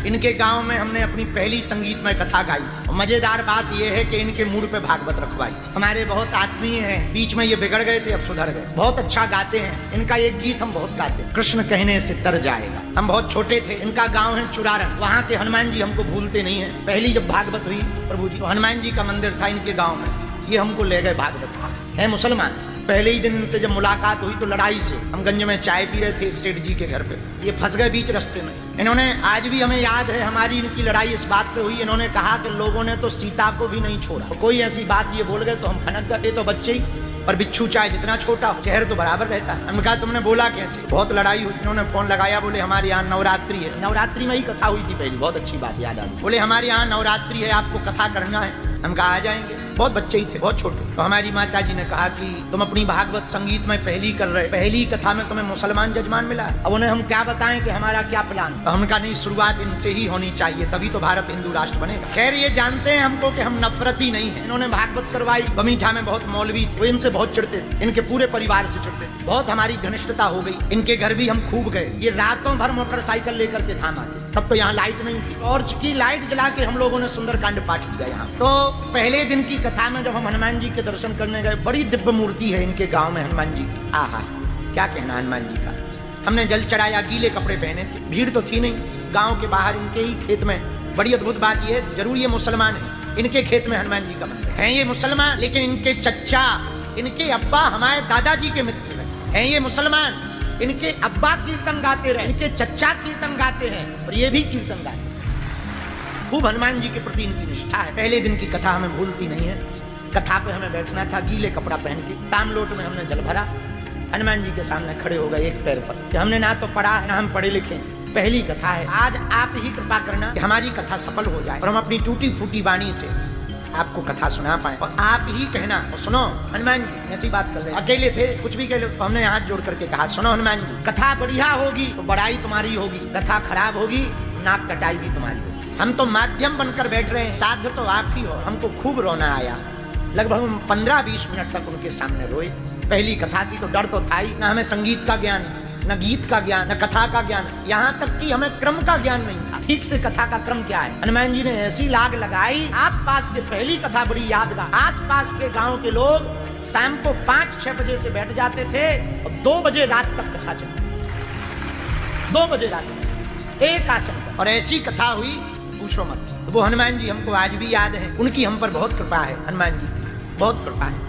इनके गांव में हमने अपनी पहली संगीतमय कथा गाई थी। मजेदार बात यह है कि इनके मूड पे भागवत रखवाई थी। हमारे बहुत आत्मीय हैं, बीच में ये बिगड़ गए थे, अब सुधर गए, बहुत अच्छा गाते हैं। इनका एक गीत हम बहुत गाते हैं, कृष्ण कहने से तर जाएगा। हम बहुत छोटे थे, इनका गाँव है चुरारन, वहाँ के हनुमान जी हमको भूलते नहीं है। पहली जब भागवत हुई प्रभु जी, तो हनुमान जी का मंदिर था इनके गाँव में, ये हमको ले गए भागवत। है मुसलमान। पहले ही दिन इनसे जब मुलाकात हुई तो लड़ाई से, हम गंज में चाय पी रहे थे एक सेठ जी के घर पे, ये फंस गए बीच रास्ते में। इन्होंने, आज भी हमें याद है हमारी इनकी लड़ाई इस बात पे हुई, इन्होंने कहा कि लोगों ने तो सीता को भी नहीं छोड़ा। तो कोई ऐसी बात ये बोल गए तो हम खनक गए, तो बच्चे ही, और बिच्छू चाहे जितना छोटा हो चेहरे तो बराबर रहता है। हमने कहा तुमने बोला कैसे? बहुत लड़ाई हुई। इन्होंने फोन लगाया, बोले हमारे यहाँ नवरात्रि है। नवरात्रि में ही कथा हुई थी पहली, बहुत अच्छी बात याद आ गई। बोले हमारे यहाँ नवरात्रि है, आपको कथा करना है। हम कहा आ जाएंगे। बहुत बच्चे ही थे, बहुत छोटे। तो हमारी माता जी ने कहा कि तुम अपनी भागवत संगीत में पहली कर रहे, पहली कथा में तुम्हें मुसलमान जजमान मिला। अब उन्हें हम क्या बताएं कि हमारा क्या प्लान। तो हमने कहा नहीं, शुरुआत इनसे ही होनी चाहिए, तभी तो भारत हिंदू राष्ट्र बनेगा। खैर ये जानते हैं हमको कि हम नफरती नहीं है। इन्होंने भागवत करवाई। बमीठा में बहुत मौलवी थे, वो इनसे बहुत चिढ़ते थे, इनके पूरे परिवार से चिढ़ते थे। बहुत हमारी घनिष्ठता हो गई। इनके घर भी हम खूब गए। ये रातों भर मोटरसाइकिल लेकर के धाम आते। तब तो यहाँ लाइट नहीं थी, टॉर्च की लाइट जला के हम लोगों ने सुंदरकांड पाठ किया यहाँ। तो पहले दिन की कथा में जब हम हनुमान जी के दर्शन करने गए, बड़ी दिव्य मूर्ति है इनके गांव में हनुमान जी की। आहा, क्या कहना हनुमान जी का। हमने जल चढ़ाया, गीले कपड़े पहने थे, भीड़ तो थी नहीं। गांव के बाहर इनके ही खेत में, बड़ी अद्भुत बात यह है, जरूर ये मुसलमान है, इनके खेत में हनुमान जी का मंदिर है। ये मुसलमान, लेकिन इनके चच्चा, इनके अब्बा हमारे दादाजी के मित्र हैं। ये मुसलमान, इनके अब्बा कीर्तन गाते रहे, इनके चच्चा कीर्तन गाते हैं और ये भी कीर्तन गाते हैं। खूब हनुमान जी के प्रति इनकी निष्ठा है। पहले दिन की कथा हमें भूलती नहीं है। कथा पे हमें बैठना था, गीले कपड़ा पहन के, तामलोट में हमने जल भरा, हनुमान जी के सामने खड़े हो गए एक पैर पर कि हमने ना तो पढ़ा है ना हम पढ़े लिखे, पहली कथा है। आज आप ही कृपा करना कि हमारी कथा सफल हो जाए और हम अपनी टूटी फूटी वाणी से आपको कथा सुना पाए। और आप ही कहना, सुनो हनुमान जी, ऐसी बात कर रहे, अकेले थे, कुछ भी कह लो। तो हमने हाथ जोड़ करके कहा, सुनो हनुमान जी, कथा बढ़िया होगी तो बड़ाई तुम्हारी होगी, कथा खराब होगी नाक कटाई भी तुम्हारी होगी। हम तो माध्यम बनकर बैठ रहे हैं, साध्य तो आप ही हो। हमको खूब रोना आया, लगभग 15-20 मिनट तक उनके सामने रोए। पहली कथा थी तो डर तो था ही, ना हमें संगीत का ज्ञान, न गीत का ज्ञान, न कथा का ज्ञान, यहाँ तक कि हमें क्रम का ज्ञान नहीं था। ठीक से कथा का क्रम क्या है। हनुमान जी ने ऐसी लाग लगाई, आसपास के, पहली कथा बड़ी यादगार, आसपास के गांव के लोग शाम को 5-6 बजे से बैठ जाते थे और 2 बजे रात तक कथा चलती थी। 2 बजे रात तक एक आसन पर, और ऐसी कथा हुई पूछो मत। तो वो हनुमान जी हमको आज भी याद है, उनकी हम पर बहुत कृपा है, हनुमान जी बहुत कृपा है।